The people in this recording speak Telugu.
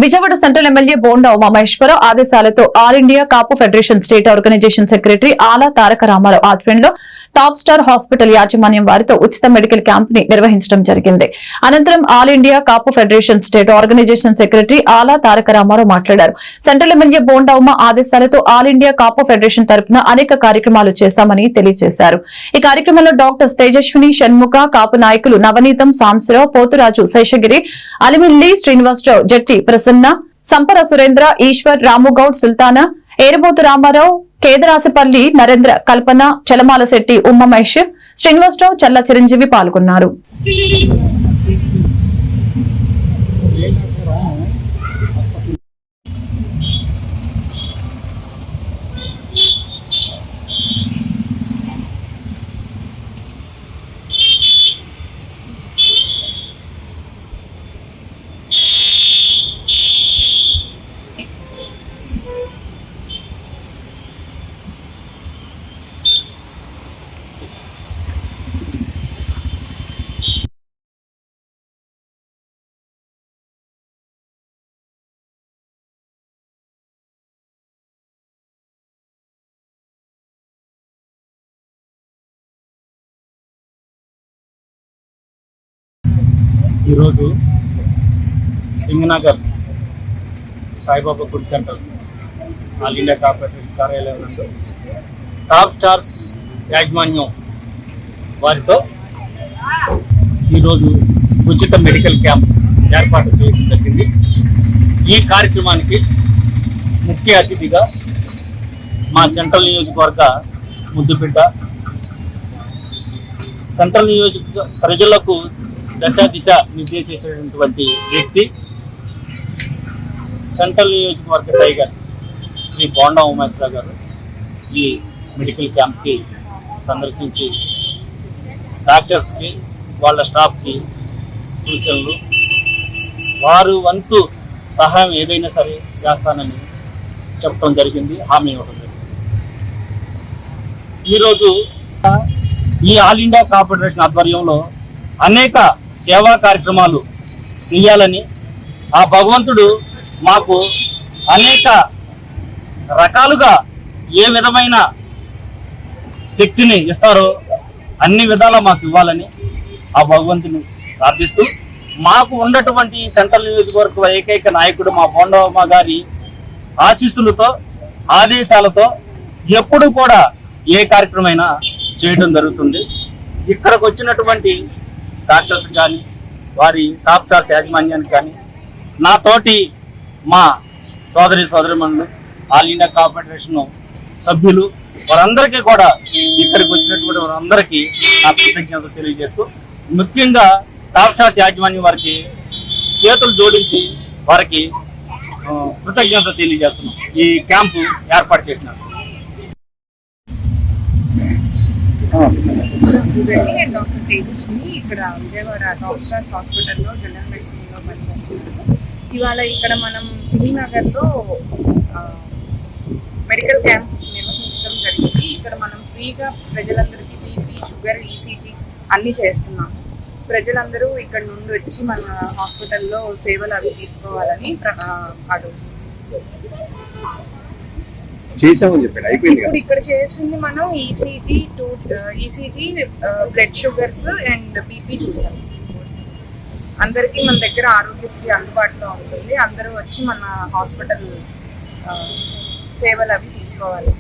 విజయవాడ సెంట్రల్ ఎమ్మెల్యే బోండా ఉమామహేశ్వరరావు ఆదేశాలతో ఆల్ ఇండియా కాపు ఫెడరేషన్ స్టేట్ ఆర్గనైజేషన్ సెక్రటరీ ఆలా తారక రామారావు ఆధ్వర్యంలో టాప్ స్టార్ హాస్పిటల్ యాజమాన్యం వారితో ఉచిత మెడికల్ క్యాంప్ ని నిర్వహించడం జరిగింది. అనంతరం ఆల్ ఇండియా కాపు ఫెడరేషన్ స్టేట్ ఆర్గనైజేషన్ సెక్రటరీ ఆలా తారక రామారావు మాట్లాడారు. సెంట్రల్ ఎమ్మెల్యే బోండా ఉమా ఆదేశాలతో ఆల్ ఇండియా కాపు ఫెడరేషన్ తరపున అనేక కార్యక్రమాలు చేశామని తెలియజేశారు. ఈ కార్యక్రమంలో డాక్టర్స్ తేజస్విని, షణ్ముఖ, కాపు నాయకులు నవనీతం, సాంబశివరావు, పోతురాజు, శేషగిరి, అలిమిల్లి శ్రీనివాసరావు, జట్టి ప్రసన్న, సంపర సురేంద్ర, ఈశ్వర్, రాముగౌడ్, సుల్తానా, ఏరబోతు రామారావు, కేదరాసిపల్లి నరేంద్ర, కల్పన, చలమాలశెట్టి, ఉమామహేష్, శ్రీనివాసరావు, చల్ల చిరంజీవి పాల్గొన్నారు. ఈరోజు Singh Nagar Saibaba good centre all India corporation కార్యాలయం నందు టాప్ స్టార్స్ యాజమాన్యం వారితో ఈరోజు ఉచిత మెడికల్ క్యాంప్ ఏర్పాటు చేయడం జరిగింది. ఈ కార్యక్రమానికి ముఖ్య అతిథిగా మా సెంట్రల్ నియోజకవర్గ ముద్దుబిడ్డ, సెంట్రల్ నియోజక ప్రజలకు దిశ నిర్దేశించినటువంటి వ్యక్తి, సెంట్రల్ నియోజకవర్గ టైగర్ శ్రీ బోండా ఉమామహేశ్వరరావు గారు ఈ మెడికల్ క్యాంప్కి సందర్శించి డాక్టర్స్కి, వాళ్ళ స్టాఫ్కి సూచనలు, వారు వంతు సహాయం ఏదైనా సరే చేస్తానని చెప్పడం జరిగింది, హామీ ఇవ్వడం జరిగింది. ఈరోజు ఈ ఆల్ ఇండియా కార్పొరేషన్ ఆధ్వర్యంలో అనేక సేవా కార్యక్రమాలు చేయాలని ఆ భగవంతుడు మాకు అనేక రకాలుగా ఏ విధమైన శక్తిని ఇస్తారో అన్ని విధాలా మాకు ఇవ్వాలని ఆ భగవంతుని ప్రార్థిస్తూ, మాకు ఉన్నటువంటి సెంట్రల్ నియోజకవర్గ ఏకైక నాయకుడు మా బోండా గారి ఆశీస్సులతో, ఆదేశాలతో ఎప్పుడు కూడా ఏ కార్యక్రమైనా చేయడం జరుగుతుంది. ఇక్కడికి వచ్చినటువంటి డాక్టర్స్ కానీ, వారి టాప్ స్టార్స్ యాజమాన్యానికి కానీ, నా తోటి మా సోదరిమణులు, ఆల్ ఇండియా కార్పొరేషన్ సభ్యులు, వారందరికీ కూడా ఇక్కడికి వచ్చినటువంటి వారందరికీ నా కృతజ్ఞతలు తెలియజేస్తూ, ముఖ్యంగా టాప్ స్టార్స్ యాజమాన్యం వారికి చేతులు జోడించి వారికి కృతజ్ఞత తెలియజేస్తున్నాం ఈ క్యాంపు ఏర్పాటు చేసినారు. డాక్టర్ తేజస్విని ఇక్కడ విజయవాడ టాప్ స్టార్స్ హాస్పిటల్లో జనరల్ మెడిసిన్లో పనిచేస్తున్నాము. ఇవాళ ఇక్కడ మనం శ్రీనగర్లో మెడికల్ క్యాంప్ నిర్వహించడం జరిగింది. ఇక్కడ మనం ఫ్రీగా ప్రజలందరికీ బీపీ, షుగర్, ఈసీజీ అన్నీ చేస్తున్నాము. ప్రజలందరూ ఇక్కడ నుండి వచ్చి మన హాస్పిటల్లో సేవలు అవి తీసుకోవాలని చేసామని చెప్పండి. అయిపోయింది. ఇప్పుడు ఇక్కడ చేసింది మనం ECG, blood sugars and BP చూసాము. అందరికీ మన దగ్గర ఆరోగ్యశ్రీ అందుబాటులో ఉంటుంది. అందరూ వచ్చి మన హాస్పిటల్ సేవలు అవి తీసుకోవాలి.